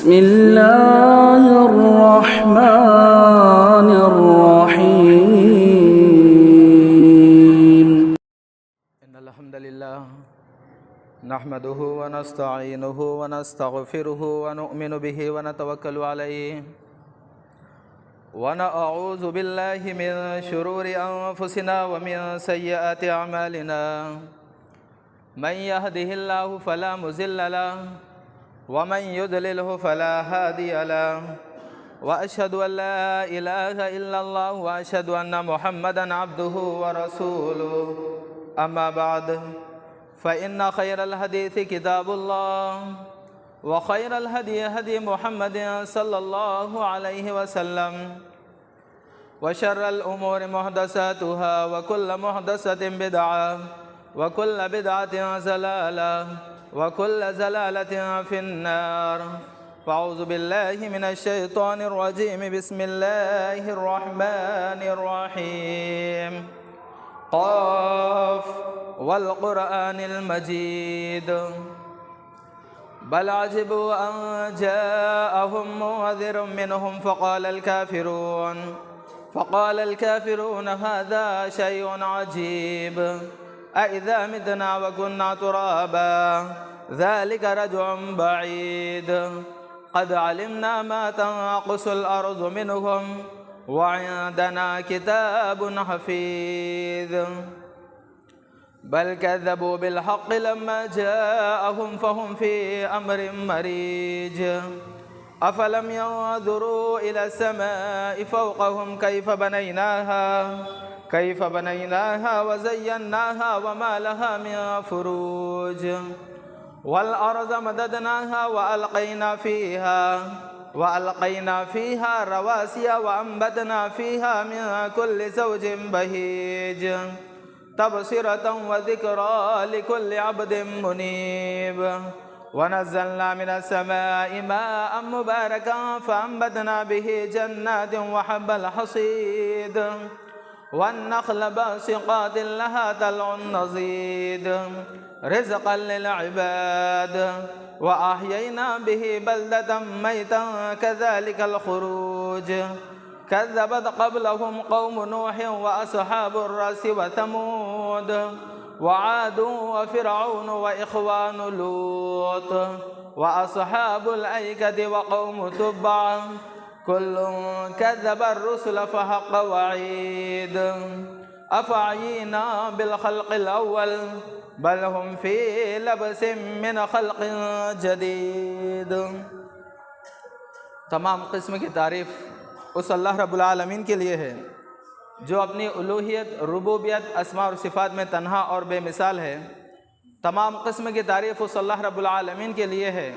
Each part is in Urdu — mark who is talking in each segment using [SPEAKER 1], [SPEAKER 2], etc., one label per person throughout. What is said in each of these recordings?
[SPEAKER 1] بسم الله الرحمن الرحيم.
[SPEAKER 2] إن الحمد لله نحمده ونستعينه ونستغفره ونؤمن به ونتوكل عليه ونعوذ بالله من شرور أنفسنا ومن سيئات أعمالنا. من يهده الله فلا مضل له ومن يضلله فلا هادي له وأشهد أن لا إله إلا الله وأشهد أن محمدًا عبده ورسوله. أما بعد فإن خير الحديث كتاب الله وخير الهدي هدي محمد صلى الله عليه وسلم وشر الأمور محدثاتها وكل محدثة بدعة وكل بدعة ضلالة وكل ضلالة في النار. فأعوذ بالله من الشيطان الرجيم. بسم الله الرحمن الرحيم. قاف والقرآن المجيد. بل عجبوا أن جاءهم منذر منهم فقال الكافرون هذا شيء عجيب أإذا متنا وكنا ترابا ذلك رجع بعيد. قد علمنا ما تنقص الأرض منهم وعندنا كتاب حفيظ. بل كذبوا بالحق لما جاءهم فهم في أمر مريج. أفلم ينظروا إلى السماء فوقهم كيف بنيناها وزيناها وما لها من فروج. والأرض مددناها وألقينا فيها رواسي وأنبتنا فيها من كل زوج بهيج تبصرة وذكرى لكل عبد منيب. ونزلنا من السماء ماء مباركا فأنبتنا به جنات وحب الحصيد والنخل باسقات لها طلع نضيد رزقا للعباد وأحيينا به بلدة ميتا كذلك الخروج. كذبت قبلهم قوم نوح وأصحاب الرس وثمود وعاد وفرعون وإخوان لوط وأصحاب الأيكة وقوم تبع كل كذب الرسل فحق وعيد. أفعينا بالخلق الأول بل هم في لبس من خلق جدید. تمام قسم کی تعریف اس اللہ رب العالمین کے لیے ہے جو اپنی الوہیت، ربوبیت، اسماء اور صفات میں تنہا اور بے مثال ہے. تمام قسم کی تعریف اس اللہ رب العالمین کے لیے ہے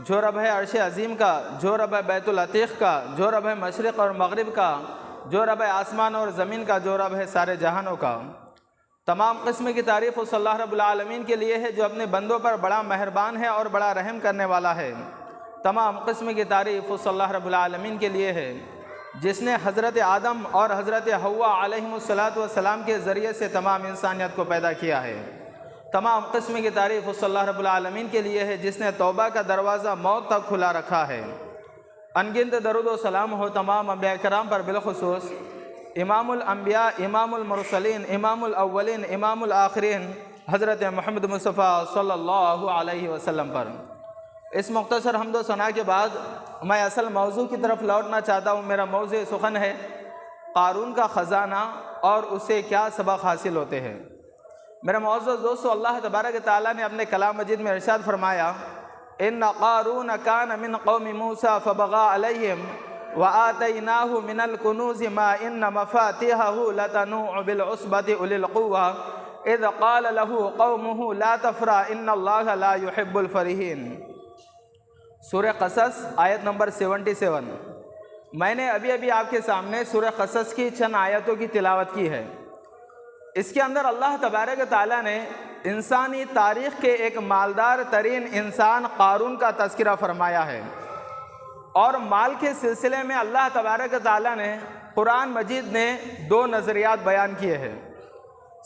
[SPEAKER 2] جو رب ہے عرش عظیم کا، جو رب ہے بیت العتیق کا، جو رب ہے مشرق اور مغرب کا، جو رب ہے آسمان اور زمین کا، جو رب ہے سارے جہانوں کا. تمام قسم کی تعریف اس اللہ رب العالمین کے لیے ہے جو اپنے بندوں پر بڑا مہربان ہے اور بڑا رحم کرنے والا ہے. تمام قسم کی تعریف اس اللہ رب العالمین کے لیے ہے جس نے حضرت آدم اور حضرت حوا علیہم السلام کے ذریعے سے تمام انسانیت کو پیدا کیا ہے. تمام قسم کی تعریف اس اللہ رب العالمین کے لیے ہے جس نے توبہ کا دروازہ موت تک کھلا رکھا ہے. انگنت درود و سلام ہو تمام انبیاء کرام پر، بالخصوص امام الانبیاء، امام المرسلین، امام الاولین، امام الآخرین حضرت محمد مصطفیٰ صلی اللہ علیہ وسلم پر. اس مختصر حمد و ثنا کے بعد میں اصل موضوع کی طرف لوٹنا چاہتا ہوں. میرا موضوع سخن ہے قارون کا خزانہ اور اسے کیا سبق حاصل ہوتے ہیں. میرا معزز دوستو، اللہ تبارک تعالیٰ نے اپنے کلام مجید میں ارشاد فرمایا ان قارون کان من قوم موسیٰ فبغى علیہم وآتیناہ من الکنوز ما ان مفاتیحہ لتنوء بالعصبۃ اولي القوة اذ قال له قومه لا تفرح ان اللہ لا يحب الفرحین. سورہ قصص آیت نمبر 77. میں نے ابھی آپ کے سامنے سورہ قصص کی چند آیتوں کی تلاوت کی ہے. اس کے اندر اللہ تبارک تعالیٰ نے انسانی تاریخ کے ایک مالدار ترین انسان قارون کا تذکرہ فرمایا ہے. اور مال کے سلسلے میں اللہ تبارک تعالیٰ نے قرآن مجید نے 2 نظریات بیان کیے ہیں.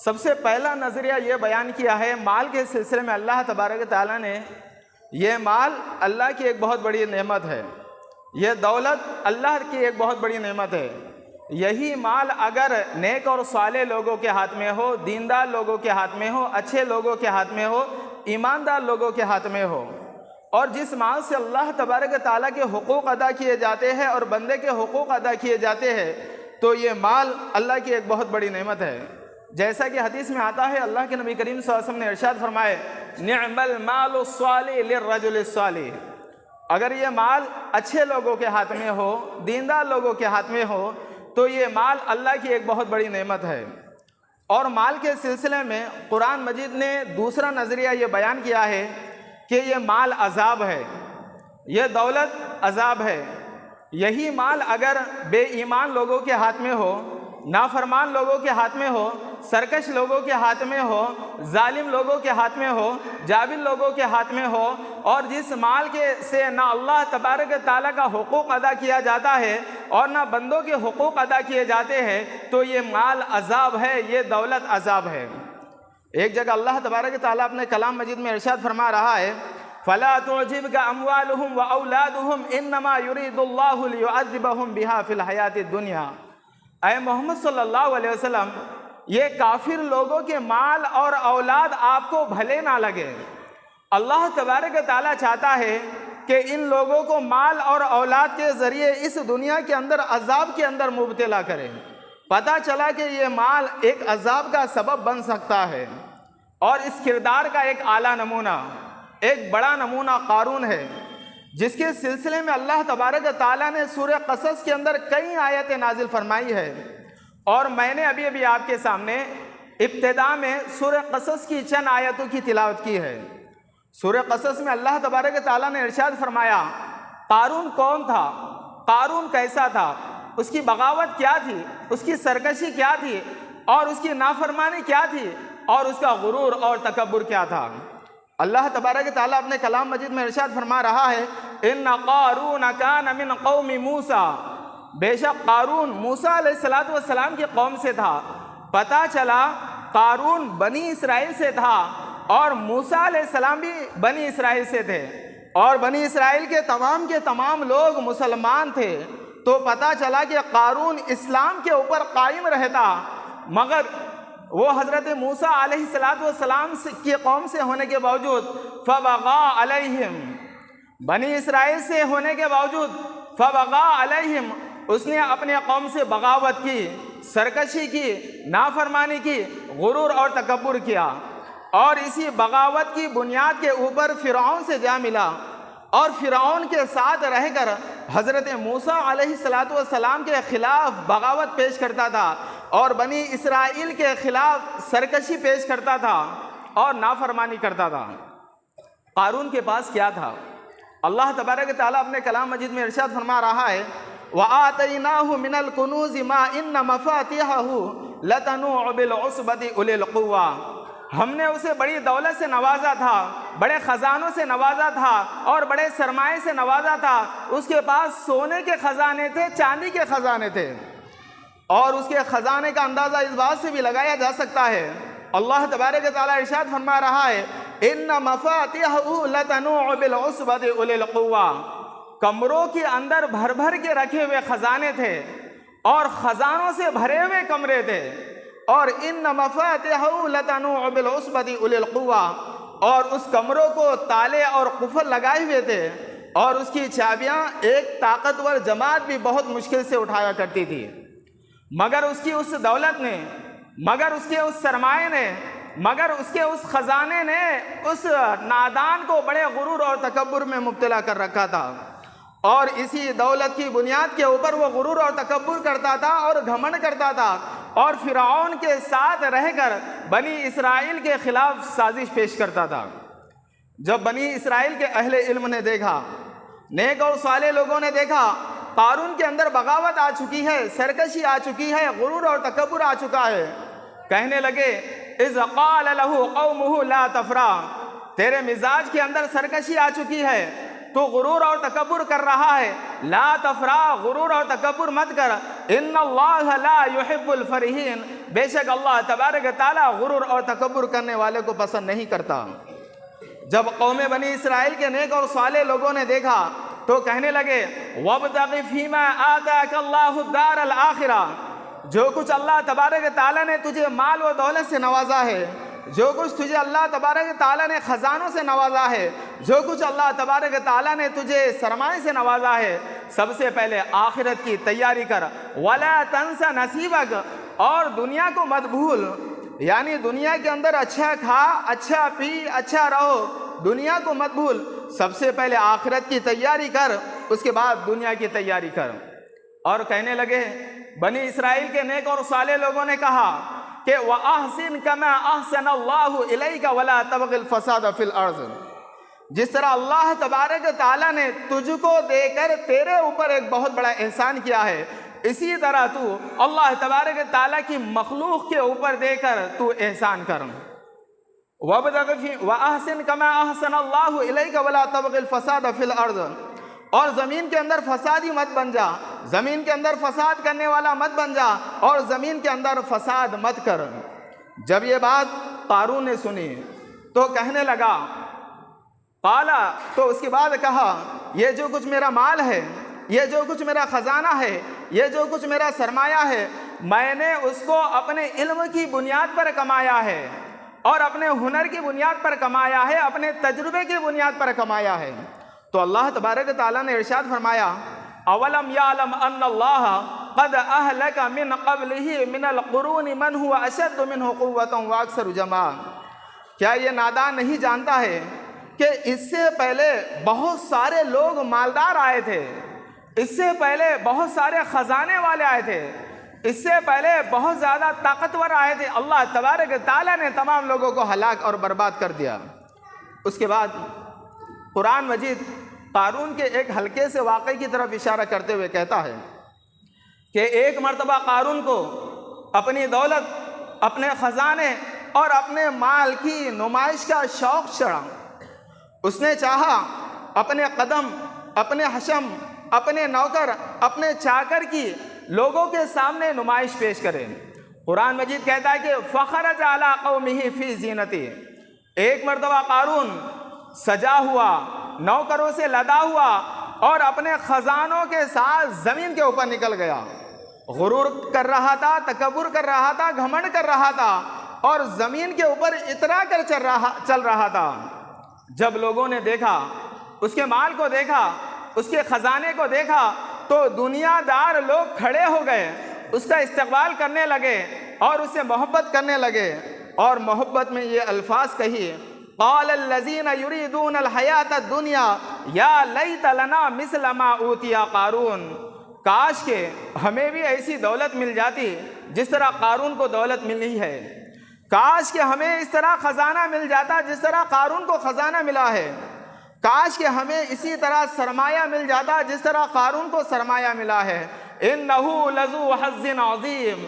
[SPEAKER 2] سب سے پہلا نظریہ یہ بیان کیا ہے مال کے سلسلے میں اللہ تبارک تعالیٰ نے یہ مال اللہ کی ایک بہت بڑی نعمت ہے، یہ دولت اللہ کی ایک بہت بڑی نعمت ہے۔ یہی مال اگر نیک اور صالح لوگوں کے ہاتھ میں ہو، دیندار لوگوں کے ہاتھ میں ہو، اچھے لوگوں کے ہاتھ میں ہو، ایماندار لوگوں کے ہاتھ میں ہو، اور جس مال سے اللہ تبارک و تعالیٰ کے حقوق ادا کیے جاتے ہیں اور بندے کے حقوق ادا کیے جاتے ہیں، تو یہ مال اللہ کی ایک بہت بڑی نعمت ہے۔ جیسا کہ حدیث میں آتا ہے، اللہ کے نبی کریم صلی اللہ علیہ وسلم نے ارشاد فرمائے، نعم المال الصالح للرجل الصالح، اگر یہ مال اچھے لوگوں کے ہاتھ میں ہو، دیندار لوگوں کے ہاتھ میں ہو، تو یہ مال اللہ کی ایک بہت بڑی نعمت ہے۔ اور مال کے سلسلے میں قرآن مجید نے دوسرا نظریہ یہ بیان کیا ہے کہ یہ مال عذاب ہے، یہ دولت عذاب ہے۔ یہی مال اگر بے ایمان لوگوں کے ہاتھ میں ہو، نافرمان لوگوں کے ہاتھ میں ہو، سرکش لوگوں کے ہاتھ میں ہو، ظالم لوگوں کے ہاتھ میں ہو، جابر لوگوں کے ہاتھ میں ہو، اور جس مال کے سے نہ اللہ تبارک تعالیٰ کا حقوق ادا کیا جاتا ہے اور نہ بندوں کے حقوق ادا کیے جاتے ہیں، تو یہ مال عذاب ہے، یہ دولت عذاب ہے۔ ایک جگہ اللہ تبارک تعالیٰ اپنے کلام مجید میں ارشاد فرما رہا ہے، فَلَا تُعْجِبْكَ أَمْوَالُهُمْ وَأَوْلَادُهُمْ إِنَّمَا يُرِيدُ اللَّهُ لِيُعَذِّبَهُمْ بِهَا فِي الْحَيَاةِ الدُّنْيَا۔ اے محمد صلی اللہ علیہ وسلم، یہ کافر لوگوں کے مال اور اولاد آپ کو بھلے نہ لگے، اللہ تبارک تعالیٰ چاہتا ہے کہ ان لوگوں کو مال اور اولاد کے ذریعے اس دنیا کے اندر عذاب کے اندر مبتلا کرے۔ پتہ چلا کہ یہ مال ایک عذاب کا سبب بن سکتا ہے۔ اور اس کردار کا ایک اعلیٰ نمونہ، ایک بڑا نمونہ قارون ہے، جس کے سلسلے میں اللہ تبارک تعالیٰ نے سورہ قصص کے اندر کئی آیتیں نازل فرمائی ہے، اور میں نے ابھی آپ کے سامنے ابتدا میں سورہ قصص کی چند آیتوں کی تلاوت کی ہے۔ سورہ قصص میں اللہ تبارک تعالیٰ نے ارشاد فرمایا، قارون کون تھا، قارون کیسا تھا، اس کی بغاوت کیا تھی، اس کی سرکشی کیا تھی، اور اس کی نافرمانی کیا تھی، اور اس کا غرور اور تکبر کیا تھا۔ اللہ تبارک تعالیٰ اپنے کلام مجید میں ارشاد فرما رہا ہے، ان قارون کان من قوم موسیٰ، بے شک قارون موسیٰ علیہ السلام کی قوم سے تھا۔ پتہ چلا قارون بنی اسرائیل سے تھا، اور موسیٰ علیہ السلام بھی بنی اسرائیل سے تھے، اور بنی اسرائیل کے تمام لوگ مسلمان تھے۔ تو پتہ چلا کہ قارون اسلام کے اوپر قائم رہتا، مگر وہ حضرت موسیٰ علیہ السلام کی قوم سے ہونے کے باوجود فبغا علیہم، بنی اسرائیل سے ہونے کے باوجود فبغا علیہم، اس نے اپنے قوم سے بغاوت کی، سرکشی کی، نافرمانی کی، غرور اور تکبر کیا، اور اسی بغاوت کی بنیاد کے اوپر فرعون سے جا ملا، اور فرعون کے ساتھ رہ کر حضرت موسیٰ علیہ السلام کے خلاف بغاوت پیش کرتا تھا، اور بنی اسرائیل کے خلاف سرکشی پیش کرتا تھا اور نافرمانی کرتا تھا۔ قارون کے پاس کیا تھا؟ اللہ تبارک تعالیٰ اپنے کلام مجید میں ارشاد فرما رہا ہے، وَآتَيْنَاهُ مِنَ الْكُنُوزِ مَا إِنَّ مَفَاتِحَهُ لَتَنُوعُ بِالْعُصْبَةِ أُولِي الْقُوَّةِ، ہم نے اسے بڑی دولت سے نوازا تھا، بڑے خزانوں سے نوازا تھا، اور بڑے سرمایے سے نوازا تھا۔ اس کے پاس سونے کے خزانے تھے، چاندی کے خزانے تھے، اور اس کے خزانے کا اندازہ اس بات سے بھی لگایا جا سکتا ہے، اللہ تبارک تعالیٰ ارشاد فرما رہا ہے، إِنَّ مَفَاتِحَهُ لَتَنُوعُ بِالْعُصْبَةِ أُولِي الْقُوَّةِ، کمروں کے اندر بھر کے رکھے ہوئے خزانے تھے، اور خزانوں سے بھرے ہوئے کمرے تھے، اور ان مفاتحہ لتنوع بالعصبۃ اولی القوہ، اور اس کمروں کو تالے اور قفل لگائے ہوئے تھے، اور اس کی چابیاں ایک طاقتور جماعت بھی بہت مشکل سے اٹھایا کرتی تھی۔ مگر اس کی اس دولت نے، مگر اس کے اس سرمایے نے، مگر اس کے اس خزانے نے اس نادان کو بڑے غرور اور تکبر میں مبتلا کر رکھا تھا، اور اسی دولت کی بنیاد کے اوپر وہ غرور اور تکبر کرتا تھا اور گھمنڈ کرتا تھا، اور فرعون کے ساتھ رہ کر بنی اسرائیل کے خلاف سازش پیش کرتا تھا۔ جب بنی اسرائیل کے اہل علم نے دیکھا، نیک اور صالح لوگوں نے دیکھا، قارون کے اندر بغاوت آ چکی ہے، سرکشی آ چکی ہے، غرور اور تکبر آ چکا ہے، کہنے لگے اذ قال له قومه لا تفرح، تیرے مزاج کے اندر سرکشی آ چکی ہے، تو غرور اور تکبر کر رہا ہے، لا تفرح، غرور اور تکبر مت کر، ان اللہ لا يحب الفرحین، بے شک اللہ تبارک تعالیٰ غرور اور تکبر کرنے والے کو پسند نہیں کرتا۔ جب قوم بنی اسرائیل کے نیک اور صالح لوگوں نے دیکھا تو کہنے لگے وَابْتَغِ فِيمَا آتَاكَ اللَّهُ الدَّارَ الْآخِرَةَ، جو کچھ اللہ تبارک تعالیٰ نے تجھے مال و دولت سے نوازا ہے، جو کچھ تجھے اللہ تبارک تعالیٰ نے خزانوں سے نوازا ہے، جو کچھ اللہ تبارک تعالیٰ نے تجھے سرمایہ سے نوازا ہے، سب سے پہلے آخرت کی تیاری کر، وَلَا تَنْسَ نَصِيبَكَ، اور دنیا کو مت بھول، یعنی دنیا کے اندر اچھا کھا، اچھا پی، اچھا رہو، دنیا کو مت بھول، سب سے پہلے آخرت کی تیاری کر، اس کے بعد دنیا کی تیاری کر۔ اور کہنے لگے، بنی اسرائیل کے نیک اور صالح لوگوں نے کہا کہ وَأَحْسِن كَمَا أَحْسَنَ اللَّهُ إِلَيْكَ وَلَا تَبْغِ الْفَسَادَ فِي الْأَرْضِ، جس طرح اللہ تبارک تعالیٰ نے تجھ کو دے کر تیرے اوپر ایک بہت بڑا احسان کیا ہے، اسی طرح تو اللہ تبارک تعالیٰ کی مخلوق کے اوپر دے کر تو احسان کر۔ وَأَحْسِن كَمَا أَحْسَنَ اللَّهُ إِلَيْكَ وَلَا تَبْغِ الْفَسَادَ فِي الْأَرْضِ، اور زمین کے اندر فسادی مت بن جا، زمین کے اندر فساد کرنے والا مت بن جا، اور زمین کے اندر فساد مت کر۔ جب یہ بات قارون نے سنی تو کہنے لگا، قالا، تو اس کے بعد کہا، یہ جو کچھ میرا مال ہے، یہ جو کچھ میرا خزانہ ہے، یہ جو کچھ میرا سرمایہ ہے، میں نے اس کو اپنے علم کی بنیاد پر کمایا ہے، اور اپنے ہنر کی بنیاد پر کمایا ہے، اپنے تجربے کی بنیاد پر کمایا ہے۔ تو اللہ تبارک تعالیٰ نے ارشاد فرمایا، اولم یعلم ان اللہ قد اہلک من قبلہ من القرون من هو اشد منہ قوۃ واکثر جمعا، کیا یہ نادان نہیں جانتا ہے کہ اس سے پہلے بہت سارے لوگ مالدار آئے تھے، اس سے پہلے بہت سارے خزانے والے آئے تھے، اس سے پہلے بہت زیادہ طاقتور آئے تھے، اللہ تبارک تعالیٰ نے تمام لوگوں کو ہلاک اور برباد کر دیا۔ اس کے بعد قرآن مجید قارون کے ایک ہلکے سے واقعے کی طرف اشارہ کرتے ہوئے کہتا ہے کہ ایک مرتبہ قارون کو اپنی دولت، اپنے خزانے اور اپنے مال کی نمائش کا شوق چڑھا۔ اس نے چاہا اپنے قدم، اپنے حشم، اپنے نوکر، اپنے چاکر کی لوگوں کے سامنے نمائش پیش کرے۔ قرآن مجید کہتا ہے کہ فخرج علی قومہ فی زینتہ، ایک مرتبہ قارون سجا ہوا، نوکروں سے لدا ہوا، اور اپنے خزانوں کے ساتھ زمین کے اوپر نکل گیا، غرور کر رہا تھا، تکبر کر رہا تھا، گھمنڈ کر رہا تھا، اور زمین کے اوپر اترا کر چل رہا تھا۔ جب لوگوں نے دیکھا، اس کے مال کو دیکھا، اس کے خزانے کو دیکھا، تو دنیا دار لوگ کھڑے ہو گئے، اس کا استقبال کرنے لگے اور اس سے محبت کرنے لگے، اور محبت میں یہ الفاظ کہی، قال الذين يريدون الحیات الدنیا یا لیت لنا مثل ما اوتی قارون، کاش کہ ہمیں بھی ایسی دولت مل جاتی جس طرح قارون کو دولت ملی ہے، کاش کہ ہمیں اس طرح خزانہ مل جاتا جس طرح قارون کو خزانہ ملا ہے، کاش کہ ہمیں اسی طرح سرمایہ مل جاتا جس طرح قارون کو سرمایہ ملا ہے۔ انہ لذو حظ عظیم،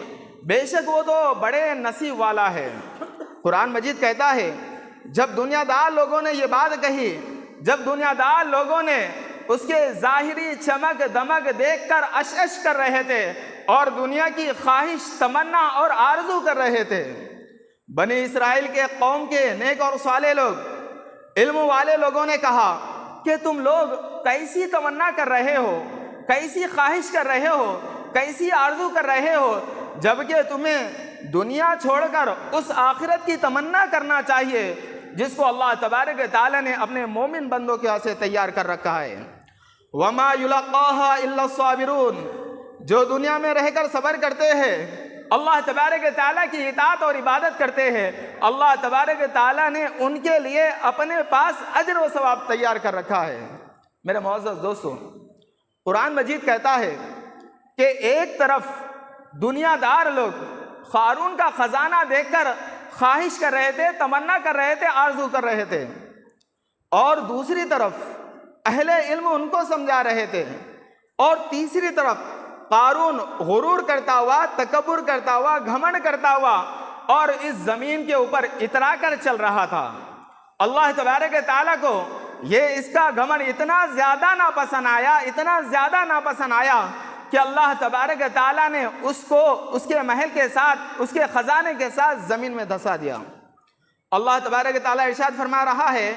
[SPEAKER 2] بے شک وہ تو بڑے نصیب والا ہے۔ قرآن مجید کہتا ہے جب دنیا دار لوگوں نے یہ بات کہی، جب دنیا دار لوگوں نے اس کے ظاہری چمک دمک دیکھ کر اش کر رہے تھے اور دنیا کی خواہش، تمنا اور آرزو کر رہے تھے، بنی اسرائیل کے قوم کے نیک اور صالح لوگ، علم والے لوگوں نے کہا کہ تم لوگ کیسی تمنا کر رہے ہو، کیسی خواہش کر رہے ہو، کیسی آرزو کر رہے ہو، جبکہ تمہیں دنیا چھوڑ کر اس آخرت کی تمنا کرنا چاہیے جس کو اللہ تبارک تعالیٰ نے اپنے مومن بندوں کے ہاتھ سے تیار کر رکھا ہے۔ وَمَا يُلَقَّاهَا إِلَّا الصَّابِرُونَ، جو دنیا میں رہ کر صبر کرتے ہیں، اللہ تبارک تعالیٰ کی اطاعت اور عبادت کرتے ہیں، اللہ تبارک تعالیٰ نے ان کے لیے اپنے پاس اجر و ثواب تیار کر رکھا ہے۔ میرے معزز دوستو، قرآن مجید کہتا ہے کہ ایک طرف دنیا دار لوگ قارون کا خزانہ دیکھ کر خواہش کر رہے تھے، تمنا کر رہے تھے، آرزو کر رہے تھے، اور دوسری طرف اہل علم ان کو سمجھا رہے تھے، اور تیسری طرف قارون غرور کرتا ہوا، تکبر کرتا ہوا، گھمنڈ کرتا ہوا، اور اس زمین کے اوپر اترا کر چل رہا تھا۔ اللہ تبارک تعالیٰ کو یہ اس کا گھمنڈ اتنا زیادہ ناپسند آیا، اتنا زیادہ ناپسند آیا کہ اللہ تبارک تعالیٰ نے اس کو اس کے محل کے ساتھ، اس کے خزانے کے ساتھ زمین میں دھسا دیا۔ اللہ تبارک تعالیٰ ارشاد فرما رہا ہے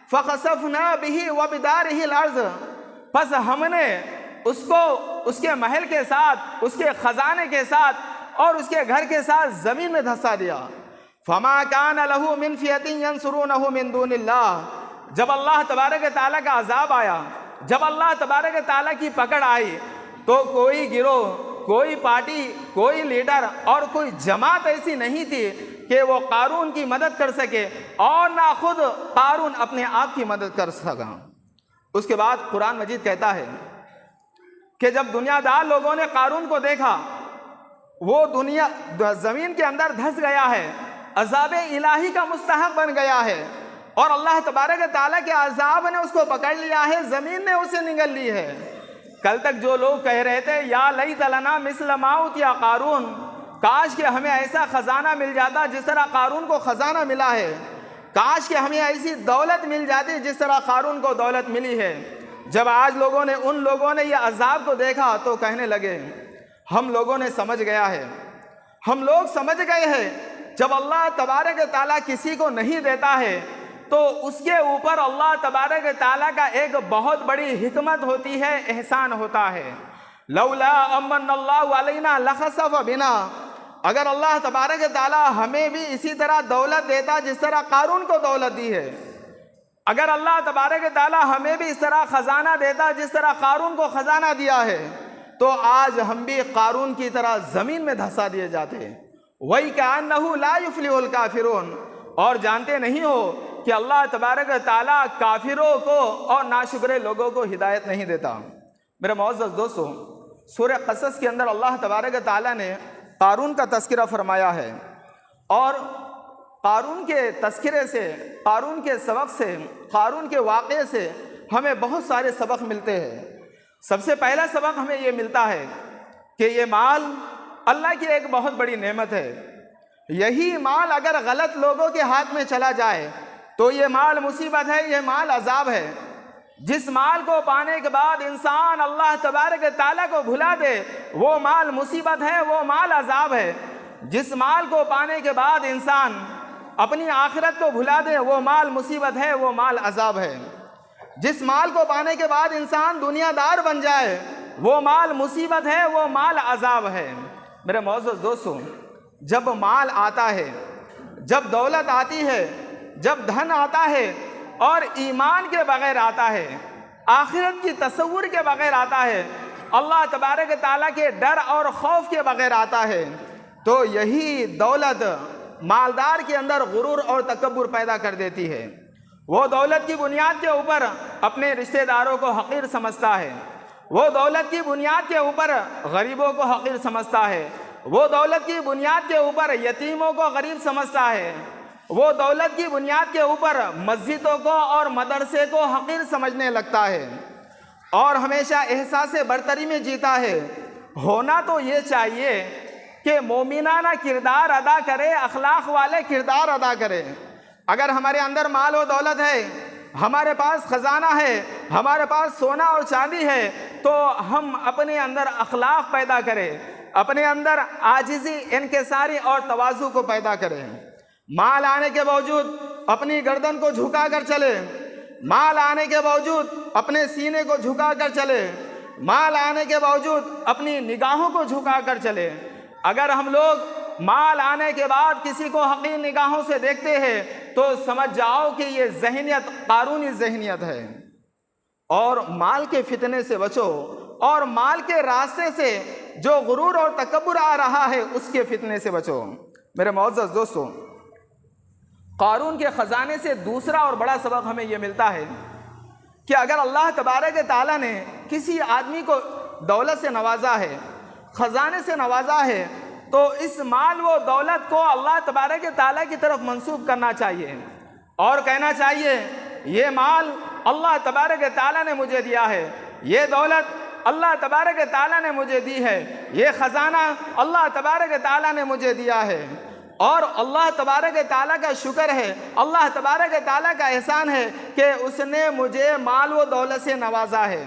[SPEAKER 2] فخسفنا به وبداره الارض، پس ہم نے اس کو اس کے محل کے ساتھ، اس کے خزانے کے ساتھ اور اس کے گھر کے ساتھ زمین میں دھسا دیا۔ فما كان له من فئة ينصرونه من دون اللہ، جب اللہ تبارک و تعالیٰ کا عذاب آیا، جب اللہ تبارک و تعالیٰ کی پکڑ آئی، تو کوئی گروہ، کوئی پارٹی، کوئی لیڈر اور کوئی جماعت ایسی نہیں تھی کہ وہ قارون کی مدد کر سکے، اور نہ خود قارون اپنے آپ کی مدد کر سکا۔ اس کے بعد قرآن مجید کہتا ہے کہ جب دنیا دار لوگوں نے قارون کو دیکھا، وہ دنیا زمین کے اندر دھس گیا ہے، عذاب الہی کا مستحق بن گیا ہے، اور اللہ تبارک و تعالیٰ کے عذاب نے اس کو پکڑ لیا ہے، زمین نے اسے نگل لی ہے۔ کل تک جو لوگ کہہ رہے تھے یا لیت لنا مثل ما اوتی قارون، کاش کہ ہمیں ایسا خزانہ مل جاتا جس طرح قارون کو خزانہ ملا ہے، کاش کہ ہمیں ایسی دولت مل جاتی جس طرح قارون کو دولت ملی ہے، جب آج ان لوگوں نے یہ عذاب کو دیکھا تو کہنے لگے ہم لوگوں نے سمجھ گیا ہے، ہم لوگ سمجھ گئے ہیں جب اللہ تبارک و تعالیٰ کسی کو نہیں دیتا ہے تو اس کے اوپر اللہ تبارک و تعالیٰ کا ایک بہت بڑی حکمت ہوتی ہے، احسان ہوتا ہے۔ لولا امن اللہ علینا لخسف بنا، اگر اللہ تبارک و تعالیٰ ہمیں بھی اسی طرح دولت دیتا جس طرح قارون کو دولت دی ہے، اگر اللہ تبارک و تعالیٰ ہمیں بھی اس طرح خزانہ دیتا جس طرح قارون کو خزانہ دیا ہے، تو آج ہم بھی قارون کی طرح زمین میں دھسا دیے جاتے۔ وَإِكَأَنَّهُ لَا يُفْلِحُ الْكَافِرُونَ، اور جانتے نہیں ہو کہ اللہ تبارک و تعالیٰ کافروں کو اور ناشکرے لوگوں کو ہدایت نہیں دیتا۔ میرے معزز دوستو، سورہ قصص کے اندر اللہ تبارک و تعالیٰ نے قارون کا تذکرہ فرمایا ہے، اور قارون کے تذکرے سے، قارون کے سبق سے، قارون کے واقعے سے ہمیں بہت سارے سبق ملتے ہیں۔ سب سے پہلا سبق ہمیں یہ ملتا ہے کہ یہ مال اللہ کی ایک بہت بڑی نعمت ہے، یہی مال اگر غلط لوگوں کے ہاتھ میں چلا جائے تو یہ مال مصیبت ہے، یہ مال عذاب ہے۔ جس مال کو پانے کے بعد انسان اللہ تبارک و تعالیٰ کو بھلا دے وہ مال مصیبت ہے، وہ مال عذاب ہے۔ جس مال کو پانے کے بعد انسان اپنی آخرت کو بھلا دے وہ مال مصیبت ہے، وہ مال عذاب ہے۔ جس مال کو پانے کے بعد انسان دنیا دار بن جائے وہ مال مصیبت ہے، وہ مال عذاب ہے۔ میرے معزز دوستو، جب مال آتا ہے، جب دولت آتی ہے، جب دھن آتا ہے اور ایمان کے بغیر آتا ہے، آخرت کی تصور کے بغیر آتا ہے، اللہ تبارک تعالیٰ کے ڈر اور خوف کے بغیر آتا ہے، تو یہی دولت مالدار کے اندر غرور اور تکبر پیدا کر دیتی ہے۔ وہ دولت کی بنیاد کے اوپر اپنے رشتہ داروں کو حقیر سمجھتا ہے، وہ دولت کی بنیاد کے اوپر غریبوں کو حقیر سمجھتا ہے، وہ دولت کی بنیاد کے اوپر یتیموں کو غریب سمجھتا ہے، وہ دولت کی بنیاد کے اوپر مسجدوں کو اور مدرسے کو حقیر سمجھنے لگتا ہے، اور ہمیشہ احساس برتری میں جیتا ہے۔ ہونا تو یہ چاہیے کہ مومنانہ کردار ادا کرے، اخلاق والے کردار ادا کرے۔ اگر ہمارے اندر مال و دولت ہے، ہمارے پاس خزانہ ہے، ہمارے پاس سونا اور چاندی ہے، تو ہم اپنے اندر اخلاق پیدا کریں، اپنے اندر عاجزی، انکساری اور تواضع کو پیدا کریں۔ مال آنے کے باوجود اپنی گردن کو جھکا کر چلے، مال آنے کے باوجود اپنے سینے کو جھکا کر چلے، مال آنے کے باوجود اپنی نگاہوں کو جھکا کر چلے۔ اگر ہم لوگ مال آنے کے بعد کسی کو حقیر نگاہوں سے دیکھتے ہیں تو سمجھ جاؤ کہ یہ ذہنیت قارونی ذہنیت ہے، اور مال کے فتنے سے بچو، اور مال کے راستے سے جو غرور اور تکبر آ رہا ہے اس کے فتنے سے بچو۔ میرے معزز دوستو، قارون کے خزانے سے دوسرا اور بڑا سبق ہمیں یہ ملتا ہے کہ اگر اللہ تبارک تعالیٰ نے کسی آدمی کو دولت سے نوازا ہے، خزانے سے نوازا ہے، تو اس مال و دولت کو اللہ تبارک تعالیٰ کی طرف منسوب کرنا چاہیے اور کہنا چاہیے یہ مال اللہ تبارک تعالیٰ نے مجھے دیا ہے، یہ دولت اللہ تبارک تعالیٰ نے مجھے دی ہے، یہ خزانہ اللہ تبارک تعالیٰ نے مجھے دیا ہے، اور اللہ تبارک تعالیٰ کا شکر ہے، اللہ تبارک تعالیٰ کا احسان ہے کہ اس نے مجھے مال و دولت سے نوازا ہے۔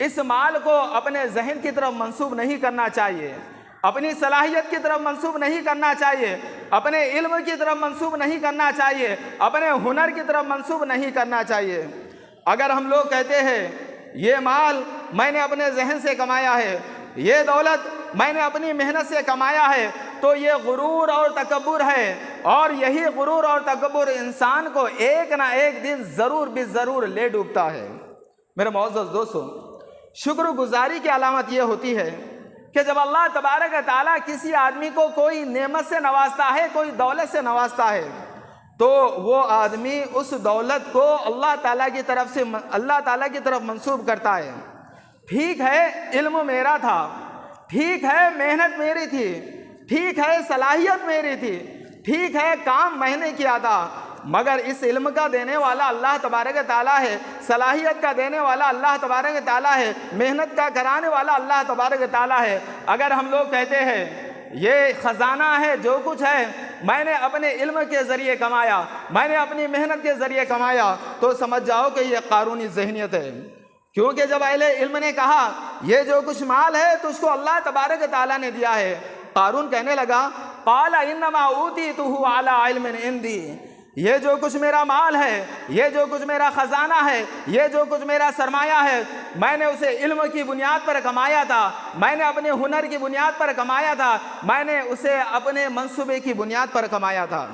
[SPEAKER 2] اس مال کو اپنے ذہن کی طرف منسوب نہیں کرنا چاہیے، اپنی صلاحیت کی طرف منسوب نہیں کرنا چاہیے، اپنے علم کی طرف منسوب نہیں کرنا چاہیے، اپنے ہنر کی طرف منسوب نہیں کرنا چاہیے۔ اگر ہم لوگ کہتے ہیں یہ مال میں نے اپنے ذہن سے کمایا ہے، یہ دولت میں نے اپنی محنت سے کمایا ہے، تو یہ غرور اور تکبر ہے، اور یہی غرور اور تکبر انسان کو ایک نہ ایک دن ضرور ضرور لے ڈوبتا ہے۔ میرے معزز دوستو، شکر گزاری کی علامت یہ ہوتی ہے کہ جب اللہ تبارک و تعالیٰ کسی آدمی کو کوئی نعمت سے نوازتا ہے، کوئی دولت سے نوازتا ہے، تو وہ آدمی اس دولت کو اللہ تعالیٰ کی طرف منسوب کرتا ہے۔ ٹھیک ہے علم میرا تھا، ٹھیک ہے محنت میری تھی، ٹھیک ہے صلاحیت میری تھی، ٹھیک ہے کام میں نے کیا تھا، مگر اس علم کا دینے والا اللہ تبارک و تعالیٰ ہے، صلاحیت کا دینے والا اللہ تبارک و تعالیٰ ہے، محنت کا کرانے والا اللہ تبارک و تعالیٰ ہے۔ اگر ہم لوگ کہتے ہیں یہ خزانہ ہے، جو کچھ ہے میں نے اپنے علم کے ذریعے کمایا، میں نے اپنی محنت کے ذریعے کمایا، تو سمجھ جاؤ کہ یہ قارونی ذہنیت ہے۔ کیونکہ جب اہل علم نے کہا یہ جو کچھ مال ہے تو اس کو اللہ تبارک و تعالیٰ نے دیا ہے، قارون کہنے لگا قال انما اوتیتہ علی علم عندی، یہ جو کچھ میرا مال ہے، یہ جو کچھ میرا خزانہ ہے، یہ جو کچھ میرا سرمایہ ہے، میں نے اسے علم کی بنیاد پر کمایا تھا، میں نے اپنے ہنر کی بنیاد پر کمایا تھا، میں نے اسے اپنے منصوبے کی بنیاد پر کمایا تھا۔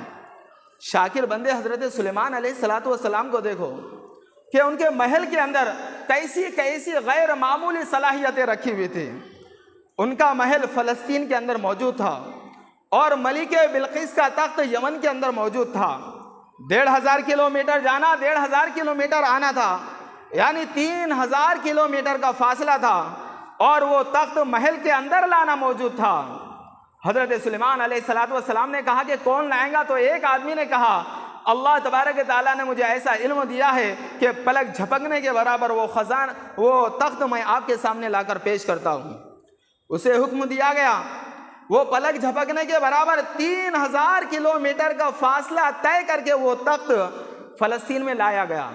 [SPEAKER 2] شاکر بندے حضرت سلیمان علیہ السلام کو دیکھو کہ ان کے محل کے اندر کیسی غیر معمولی صلاحیتیں رکھی ہوئی تھی۔ ان کا محل فلسطین کے اندر موجود تھا، اور ملک بلقیس کا تخت یمن کے اندر موجود تھا۔ 1500 کلومیٹر جانا، 1500 کلومیٹر آنا تھا، یعنی 3000 کلومیٹر کا فاصلہ تھا، اور وہ تخت محل کے اندر لانا موجود تھا۔ حضرت سلیمان علیہ السلام نے کہا کہ کون لائے گا؟ تو ایک آدمی نے کہا اللہ تبارک تعالیٰ نے مجھے ایسا علم دیا ہے کہ پلک جھپکنے کے برابر وہ تخت میں آپ کے سامنے لا کر پیش کرتا ہوں۔ اسے حکم دیا گیا، وہ پلک جھپکنے کے برابر 3000 کلومیٹر کا فاصلہ طے کر کے وہ تخت فلسطین میں لایا گیا۔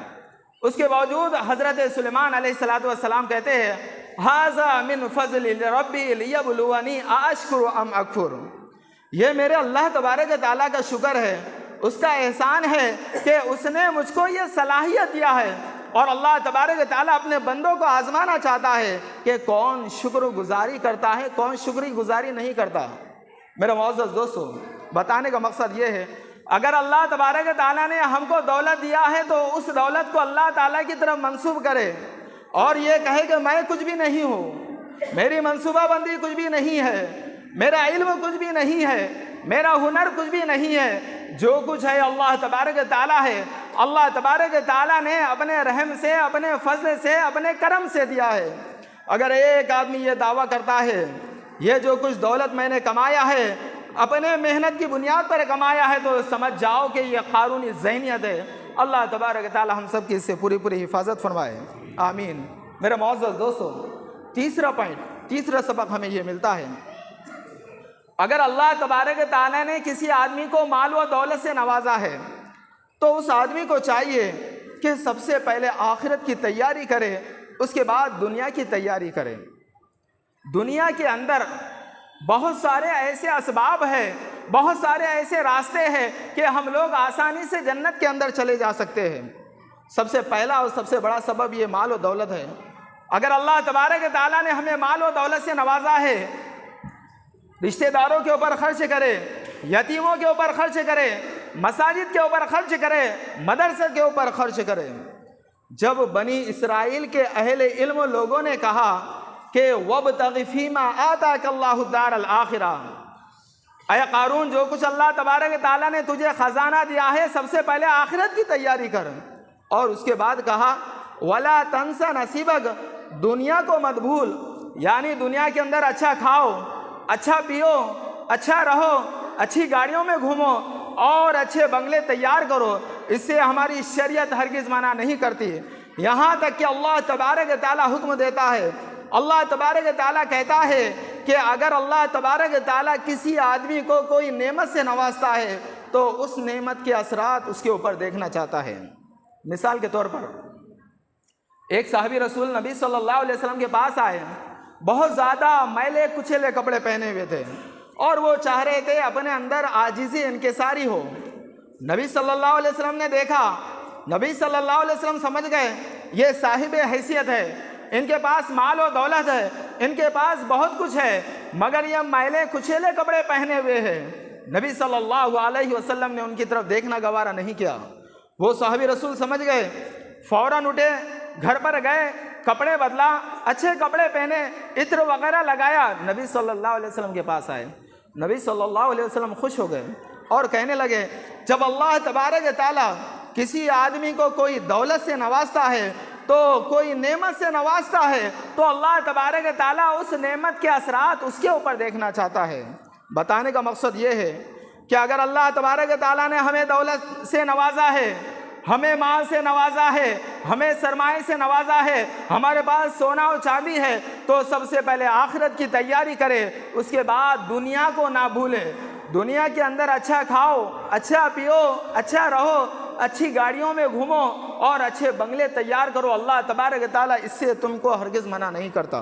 [SPEAKER 2] اس کے باوجود حضرت سلیمان علیہ السلام کہتے ہیں ھذا من فضل ربی لیبلونی اشکر ام اکفر، یہ میرے اللہ تبارک تعالیٰ کا شکر ہے، اس کا احسان ہے کہ اس نے مجھ کو یہ صلاحیت دیا ہے، اور اللہ تبارک تعالیٰ اپنے بندوں کو آزمانا چاہتا ہے کہ کون شکر گزاری کرتا ہے، کون شکری گزاری نہیں کرتا۔ میرے معزز دوستو، بتانے کا مقصد یہ ہے اگر اللہ تبارک تعالیٰ نے ہم کو دولت دیا ہے تو اس دولت کو اللہ تعالیٰ کی طرف منسوب کرے، اور یہ کہے کہ میں کچھ بھی نہیں ہوں، میری منصوبہ بندی کچھ بھی نہیں ہے، میرا علم کچھ بھی نہیں ہے، میرا ہنر کچھ بھی نہیں ہے، جو کچھ ہے اللہ تبارک تعالیٰ ہے۔ اللہ تبارک تعالیٰ نے اپنے رحم سے، اپنے فضل سے، اپنے کرم سے دیا ہے۔ اگر ایک آدمی یہ دعویٰ کرتا ہے یہ جو کچھ دولت میں نے کمایا ہے اپنے محنت کی بنیاد پر کمایا ہے، تو سمجھ جاؤ کہ یہ قارونی ذہنیت ہے۔ اللہ تبارک تعالیٰ ہم سب کی اس سے پوری حفاظت فرمائے، آمین۔ میرے معزز دوستو، تیسرا سبق ہمیں یہ ملتا ہے، اگر اللہ تبارک تعالیٰ نے کسی آدمی کو مال و دولت سے نوازا ہے تو اس آدمی کو چاہیے کہ سب سے پہلے آخرت کی تیاری کرے، اس کے بعد دنیا کی تیاری کرے۔ دنیا کے اندر بہت سارے ایسے اسباب ہیں، بہت سارے ایسے راستے ہیں کہ ہم لوگ آسانی سے جنت کے اندر چلے جا سکتے ہیں۔ سب سے پہلا اور سب سے بڑا سبب یہ مال و دولت ہے۔ اگر اللہ تبارک تعالیٰ نے ہمیں مال و دولت سے نوازا ہے، رشتہ داروں کے اوپر خرچ کرے، یتیموں کے اوپر خرچ کرے، مساجد کے اوپر خرچ کرے، مدرسے کے اوپر خرچ کرے۔ جب بنی اسرائیل کے اہل علم لوگوں نے کہا کہ وَابْتَغِ فِيمَا آتَاكَ اللَّهُ الدَّارَ الْآخِرَةَ، اے قارون جو کچھ اللہ تبارک تعالیٰ نے تجھے خزانہ دیا ہے سب سے پہلے آخرت کی تیاری کر، اور اس کے بعد کہا وَلَا تَنْسَ نَصِيبَكَ، دنیا کو مت بھول، یعنی دنیا کے اندر اچھا کھاؤ، اچھا پیو، اچھا رہو، اچھی گاڑیوں میں گھومو اور اچھے بنگلے تیار کرو، اس سے ہماری شریعت ہرگز منع نہیں کرتی۔ یہاں تک کہ اللہ تبارک تعالیٰ حکم دیتا ہے، اللہ تبارک تعالیٰ کہتا ہے کہ اگر اللہ تبارک تعالیٰ کسی آدمی کو کوئی نعمت سے نوازتا ہے تو اس نعمت کے اثرات اس کے اوپر دیکھنا چاہتا ہے۔ مثال کے طور پر ایک صحابی رسول نبی صلی اللہ علیہ وسلم کے پاس آئے، بہت زیادہ میلے کچیلے کپڑے پہنے ہوئے تھے اور وہ چاہ رہے تھے اپنے اندر عاجزی انکساری ہو۔ نبی صلی اللہ علیہ وسلم نے دیکھا، نبی صلی اللہ علیہ وسلم سمجھ گئے یہ صاحب حیثیت ہے، ان کے پاس مال و دولت ہے، ان کے پاس بہت کچھ ہے، مگر یہ میلے کچیلے کپڑے پہنے ہوئے ہیں۔ نبی صلی اللہ علیہ وسلم نے ان کی طرف دیکھنا گوارا نہیں کیا۔ وہ صحابی رسول سمجھ گئے، فوراً اٹھے، گھر پر گئے، کپڑے بدلا، اچھے کپڑے پہنے، عطر وغیرہ لگایا، نبی صلی اللہ علیہ وسلم کے پاس آئے۔ نبی صلی اللہ علیہ وسلم خوش ہو گئے اور کہنے لگے جب اللہ تبارک تعالیٰ کسی آدمی کو کوئی دولت سے نوازتا ہے تو کوئی نعمت سے نوازتا ہے تو اللہ تبارک تعالیٰ اس نعمت کے اثرات اس کے اوپر دیکھنا چاہتا ہے۔ بتانے کا مقصد یہ ہے کہ اگر اللہ تبارک تعالیٰ نے ہمیں دولت سے نوازا ہے، ہمیں مال سے نوازا ہے، ہمیں سرمایہ سے نوازا ہے، ہمارے پاس سونا اور چاندی ہے، تو سب سے پہلے آخرت کی تیاری کرے، اس کے بعد دنیا کو نہ بھولے۔ دنیا کے اندر اچھا کھاؤ، اچھا پیو، اچھا رہو، اچھی گاڑیوں میں گھومو اور اچھے بنگلے تیار کرو، اللہ تبارک تعالیٰ اس سے تم کو ہرگز منع نہیں کرتا۔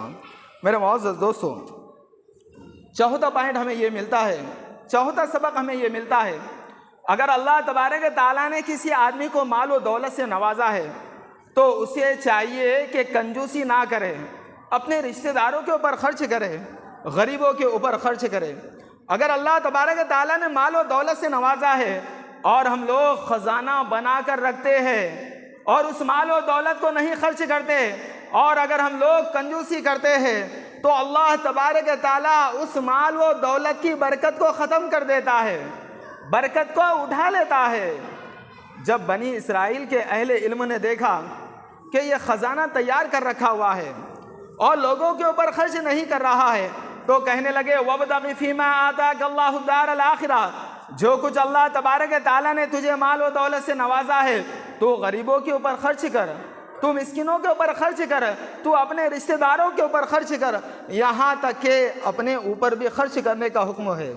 [SPEAKER 2] میرے معزز دوستو، چوتھا پوائنٹ ہمیں یہ ملتا ہے، چوتھا سبق ہمیں یہ ملتا ہے، اگر اللہ تبارک تعالیٰ نے کسی آدمی کو مال و دولت سے نوازا ہے تو اسے چاہیے کہ کنجوسی نہ کرے، اپنے رشتہ داروں کے اوپر خرچ کرے، غریبوں کے اوپر خرچ کرے۔ اگر اللہ تبارک تعالیٰ نے مال و دولت سے نوازا ہے اور ہم لوگ خزانہ بنا کر رکھتے ہیں اور اس مال و دولت کو نہیں خرچ کرتے، اور اگر ہم لوگ کنجوسی کرتے ہیں تو اللہ تبارک تعالیٰ اس مال و دولت کی برکت کو ختم کر دیتا ہے، برکت کو اٹھا لیتا ہے۔ جب بنی اسرائیل کے اہل علم نے دیکھا کہ یہ خزانہ تیار کر رکھا ہوا ہے اور لوگوں کے اوپر خرچ نہیں کر رہا ہے تو کہنے لگے وَابْتَغِ فِيمَا آتَاكَ اللَّهُ الدَّارَ الْآخِرَةَ، جو کچھ اللہ تبارک تعالیٰ نے تجھے مال و دولت سے نوازا ہے تو غریبوں کے اوپر خرچ کر، تو مسکینوں کے اوپر خرچ کر، تو اپنے رشتہ داروں کے اوپر خرچ کر، یہاں تک کہ اپنے اوپر بھی خرچ کرنے کا حکم ہے۔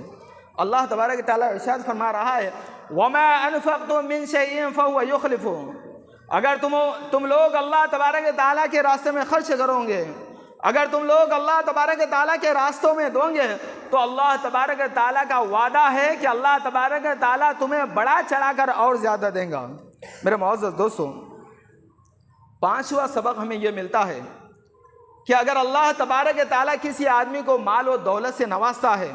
[SPEAKER 2] اللہ تبارک تعالیٰ ارشاد فرما رہا ہے وَمَا أَنفَقْتُم مِّن شَيْءٍ فَهُوَ يُخْلِفُهُ، اگر تم لوگ اللہ تبارک تعالیٰ کے راستے میں خرچ کرو گے، اگر تم لوگ اللہ تبارک تعالیٰ کے راستوں میں دو گے تو اللہ تبارک تعالیٰ کا وعدہ ہے کہ اللہ تبارک تعالیٰ تمہیں بڑا چڑھا کر اور زیادہ دیں گا۔ میرے معزز دوستو، پانچواں سبق ہمیں یہ ملتا ہے کہ اگر اللہ تبارک تعالیٰ کسی آدمی کو مال و دولت سے نوازتا ہے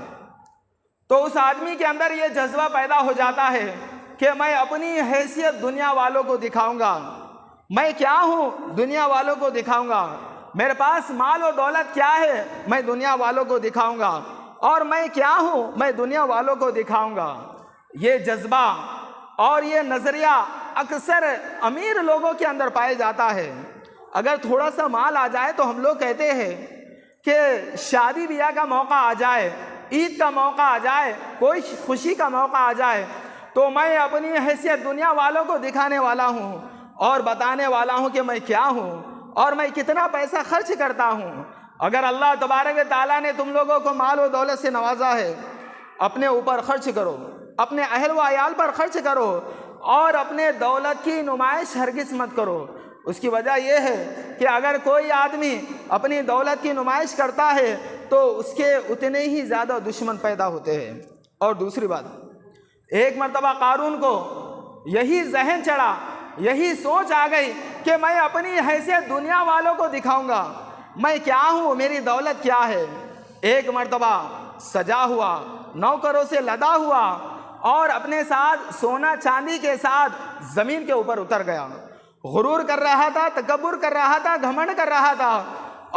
[SPEAKER 2] تو اس آدمی کے اندر یہ جذبہ پیدا ہو جاتا ہے کہ میں اپنی حیثیت دنیا والوں کو دکھاؤں گا، میں کیا ہوں دنیا والوں کو دکھاؤں گا، میرے پاس مال و دولت کیا ہے میں دنیا والوں کو دکھاؤں گا، اور میں کیا ہوں میں دنیا والوں کو دکھاؤں گا۔ یہ جذبہ اور یہ نظریہ اکثر امیر لوگوں کے اندر پائے جاتا ہے۔ اگر تھوڑا سا مال آ جائے تو ہم لوگ کہتے ہیں کہ شادی بیاہ کا موقع آ جائے، عید کا موقع آ جائے، کوئی خوشی کا موقع آ جائے تو میں اپنی حیثیت دنیا والوں کو دکھانے والا ہوں اور بتانے والا ہوں کہ میں کیا ہوں اور میں کتنا پیسہ خرچ کرتا ہوں۔ اگر اللہ تبارک تعالیٰ نے تم لوگوں کو مال و دولت سے نوازا ہے، اپنے اوپر خرچ کرو، اپنے اہل و عیال پر خرچ کرو اور اپنے دولت کی نمائش ہرگز مت کرو۔ اس کی وجہ یہ ہے کہ اگر کوئی آدمی اپنی دولت کی نمائش کرتا ہے تو اس کے اتنے ہی زیادہ دشمن پیدا ہوتے ہیں۔ اور دوسری بات، ایک مرتبہ قارون کو یہی ذہن چڑھا، یہی سوچ آ گئی کہ میں اپنی حیثیت دنیا والوں کو دکھاؤں گا، میں کیا ہوں، میری دولت کیا ہے۔ ایک مرتبہ سجا ہوا، نوکروں سے لدا ہوا اور اپنے ساتھ سونا چاندی کے ساتھ زمین کے اوپر اتر گیا، غرور کر رہا تھا، تکبر کر رہا تھا، گھمنڈ کر رہا تھا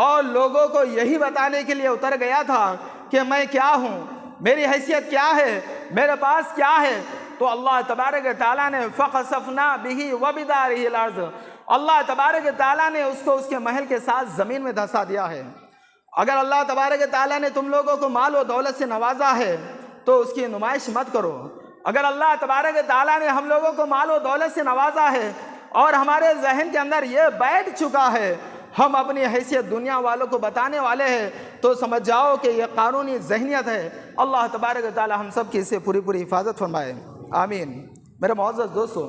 [SPEAKER 2] اور لوگوں کو یہی بتانے کے لیے اتر گیا تھا کہ میں کیا ہوں، میری حیثیت کیا ہے، میرے پاس کیا ہے۔ تو اللہ تبارک تعالیٰ نے فَخَسَفْنَا بِهِ وَبِدَارِهِ الْأَرْضِ، اللہ تبارک تعالیٰ نے اس کو اس کے محل کے ساتھ زمین میں دھسا دیا ہے۔ اگر اللہ تبارک تعالیٰ نے تم لوگوں کو مال و دولت سے نوازا ہے تو اس کی نمائش مت کرو۔ اگر اللہ تبارک تعالیٰ نے ہم لوگوں کو مال و دولت سے نوازا ہے اور ہمارے ذہن کے اندر یہ بیٹھ چکا ہے ہم اپنی حیثیت دنیا والوں کو بتانے والے ہیں تو سمجھ جاؤ کہ یہ قانونی ذہنیت ہے۔ اللہ تبارک تعالیٰ ہم سب کی اس سے پوری پوری حفاظت فرمائے، آمین۔ میرے معزز دوستو،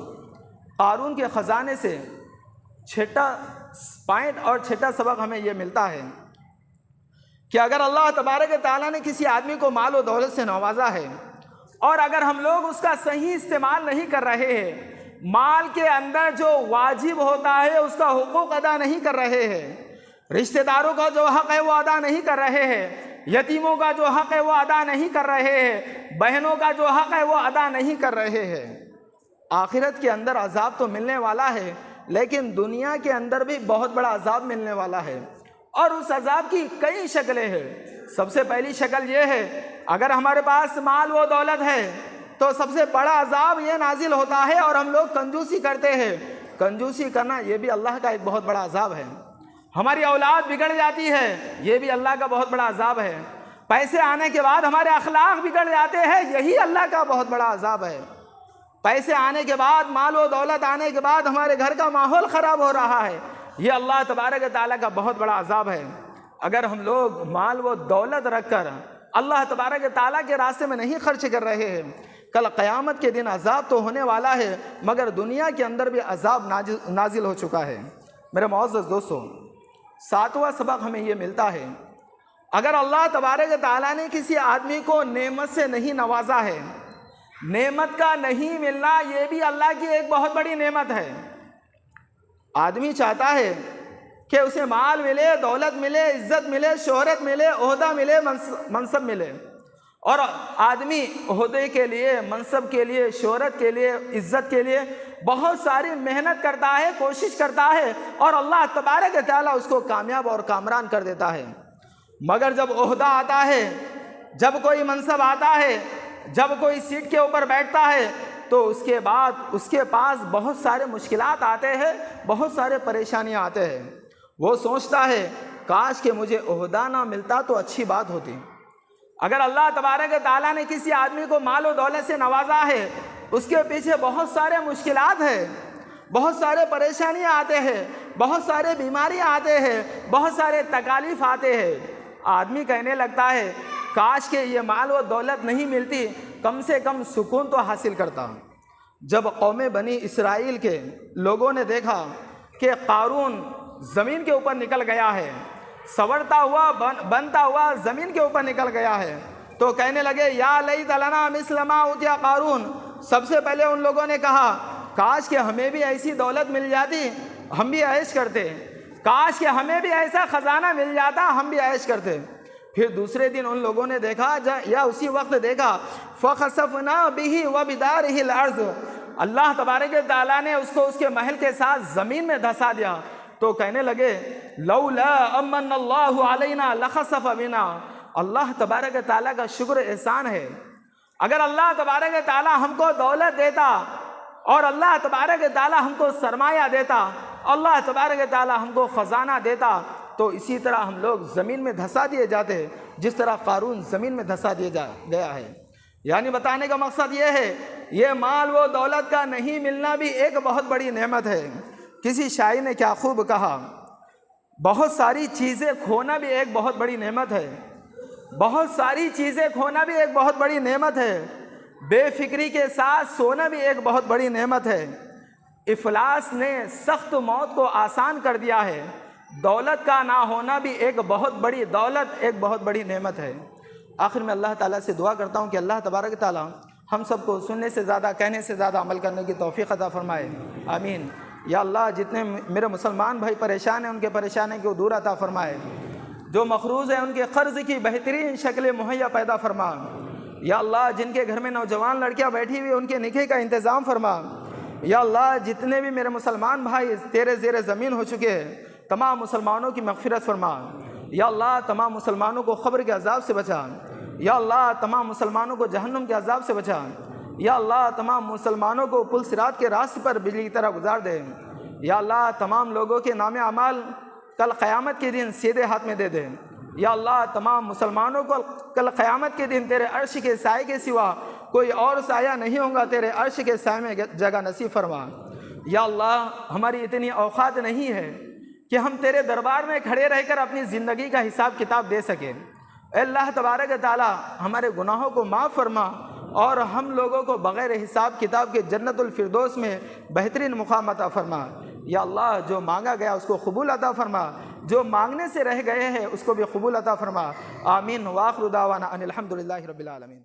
[SPEAKER 2] قارون کے خزانے سے چھٹا پوائنٹ اور چھٹا سبق ہمیں یہ ملتا ہے کہ اگر اللہ تبارک و تعالیٰ نے کسی آدمی کو مال و دولت سے نوازا ہے اور اگر ہم لوگ اس کا صحیح استعمال نہیں کر رہے ہیں، مال کے اندر جو واجب ہوتا ہے اس کا حقوق ادا نہیں کر رہے ہیں، رشتہ داروں کا جو حق ہے وہ ادا نہیں کر رہے ہیں، یتیموں کا جو حق ہے وہ ادا نہیں کر رہے ہیں، بہنوں کا جو حق ہے وہ ادا نہیں کر رہے ہیں، آخرت کے اندر عذاب تو ملنے والا ہے، لیکن دنیا کے اندر بھی بہت بڑا عذاب ملنے والا ہے، اور اس عذاب کی کئی شکلیں ہیں۔ سب سے پہلی شکل یہ ہے، اگر ہمارے پاس مال و دولت ہے تو سب سے بڑا عذاب یہ نازل ہوتا ہے اور ہم لوگ کنجوسی کرتے ہیں۔ کنجوسی کرنا یہ بھی اللہ کا ایک بہت بڑا عذاب ہے۔ ہماری اولاد بگڑ جاتی ہے، یہ بھی اللہ کا بہت بڑا عذاب ہے۔ پیسے آنے کے بعد ہمارے اخلاق بگڑ جاتے ہیں، یہی اللہ کا بہت بڑا عذاب ہے۔ پیسے آنے کے بعد، مال و دولت آنے کے بعد ہمارے گھر کا ماحول خراب ہو رہا ہے، یہ اللہ تبارک و تعالیٰ کا بہت بڑا عذاب ہے۔ اگر ہم لوگ مال و دولت رکھ کر اللہ تبارک و تعالیٰ کے راستے میں نہیں خرچ کر رہے ہیں، کل قیامت کے دن عذاب تو ہونے والا ہے، مگر دنیا کے اندر بھی عذاب نازل ہو چکا ہے۔ میرے معزز دوستو، ساتواں سبق ہمیں یہ ملتا ہے، اگر اللہ تبارک و تعالیٰ نے کسی آدمی کو نعمت سے نہیں نوازا ہے، نعمت کا نہیں ملنا یہ بھی اللہ کی ایک بہت بڑی نعمت ہے۔ آدمی چاہتا ہے کہ اسے مال ملے، دولت ملے، عزت ملے، شہرت ملے، عہدہ ملے، منصب ملے، اور آدمی عہدے کے لیے، منصب کے لیے، شہرت کے لیے، عزت کے لیے بہت ساری محنت کرتا ہے، کوشش کرتا ہے، اور اللہ تبارک و تعالیٰ اس کو کامیاب اور کامران کر دیتا ہے۔ مگر جب عہدہ آتا ہے، جب کوئی منصب آتا ہے، جب کوئی سیٹ کے اوپر بیٹھتا ہے، تو اس کے بعد اس کے پاس بہت سارے مشکلات آتے ہیں، بہت سارے پریشانیاں آتے ہیں۔ وہ سوچتا ہے کاش کہ مجھے عہدہ نہ ملتا تو اچھی بات ہوتی۔ اگر اللہ تبارک و تعالیٰ نے کسی آدمی کو مال و دولت سے نوازا ہے، اس کے پیچھے بہت سارے مشکلات ہیں، بہت سارے پریشانیاں آتے ہیں، بہت سارے بیماریاں آتے ہیں، بہت سارے تکالیف آتے ہیں۔ آدمی کہنے لگتا ہے کاش کہ یہ مال و دولت نہیں ملتی، کم سے کم سکون تو حاصل کرتا۔ جب قوم بنی اسرائیل کے لوگوں نے دیکھا کہ قارون زمین کے اوپر نکل گیا ہے، سنورتا ہوا، بنتا ہوا زمین کے اوپر نکل گیا ہے، تو کہنے لگے یا لیت لنا مثل ما اوتی قارون۔ سب سے پہلے ان لوگوں نے کہا کاش کہ ہمیں بھی ایسی دولت مل جاتی، ہم بھی عیش کرتے، کاش کہ ہمیں بھی ایسا خزانہ مل جاتا، ہم بھی عیش کرتے۔ پھر دوسرے دن ان لوگوں نے دیکھا یا اسی وقت دیکھا فَخَسَفْنَا بِهِ وَبِدَارِهِ الْأَرْضِ، اللہ تبارک و تعالیٰ نے اس کو اس کے محل کے ساتھ زمین میں دھسا دیا۔ تو کہنے لگے لولا امن اللہ علینا لخسف بنا، اللہ تبارک و تعالیٰ کا شکر احسان ہے، اگر اللہ تبارک و تعالیٰ ہم کو دولت دیتا اور اللہ تبارک و تعالیٰ ہم کو سرمایہ دیتا، اللہ تبارک و تعالیٰ ہم کو خزانہ دیتا، تو اسی طرح ہم لوگ زمین میں دھسا دیے جاتے جس طرح قارون زمین میں دھسا دیا گیا ہے۔ یعنی بتانے کا مقصد یہ ہے، یہ مال و دولت کا نہیں ملنا بھی ایک بہت بڑی نعمت ہے۔ کسی شاعر نے کیا خوب کہا، بہت ساری چیزیں کھونا بھی ایک بہت بڑی نعمت ہے، بہت ساری چیزیں کھونا بھی ایک بہت بڑی نعمت ہے، بے فکری کے ساتھ سونا بھی ایک بہت بڑی نعمت ہے، افلاس نے سخت موت کو آسان کر دیا ہے، دولت کا نہ ہونا بھی ایک بہت بڑی دولت، ایک بہت بڑی نعمت ہے۔ آخر میں اللہ تعالیٰ سے دعا کرتا ہوں کہ اللہ تبارک تعالیٰ ہم سب کو سننے سے زیادہ، کہنے سے زیادہ عمل کرنے کی توفیق عطا فرمائے، آمین۔ یا اللہ جتنے میرے مسلمان بھائی پریشان ہیں ان کے پریشانی کو دور عطا فرمائے، جو مقروض ہیں ان کے قرض کی بہترین شکلیں مہیا پیدا فرما، یا اللہ جن کے گھر میں نوجوان لڑکیاں بیٹھی ہوئی ان کے نکاح کا انتظام فرما، یا اللہ جتنے بھی میرے مسلمان بھائی تیرے زیر زمین ہو چکے ہیں تمام مسلمانوں کی مغفرت فرما، یا اللہ تمام مسلمانوں کو قبر کے عذاب سے بچا، یا اللہ تمام مسلمانوں کو جہنم کے عذاب سے بچا، یا اللہ تمام مسلمانوں کو پل صراط کے راستے پر بجلی کی طرح گزار دے، یا اللہ تمام لوگوں کے نام اعمال کل قیامت کے دن سیدھے ہاتھ میں دے دے، یا اللہ تمام مسلمانوں کو کل قیامت کے دن تیرے عرش کے سائے کے سوا کوئی اور سایہ نہیں ہوگا، تیرے عرش کے سائے میں جگہ نصیب فرما۔ یا اللہ ہماری اتنی اوقات نہیں ہے کہ ہم تیرے دربار میں کھڑے رہ کر اپنی زندگی کا حساب کتاب دے سکیں، اے اللہ تبارک و تعالیٰ ہمارے گناہوں کو معاف فرما اور ہم لوگوں کو بغیر حساب کتاب کے جنت الفردوس میں بہترین مقام عطا فرما۔ یا اللہ جو مانگا گیا اس کو قبول عطا فرما، جو مانگنے سے رہ گئے ہیں اس کو بھی قبول عطا فرما، آمین۔ وآخر دعوانا ان الحمدللہ رب العالمین۔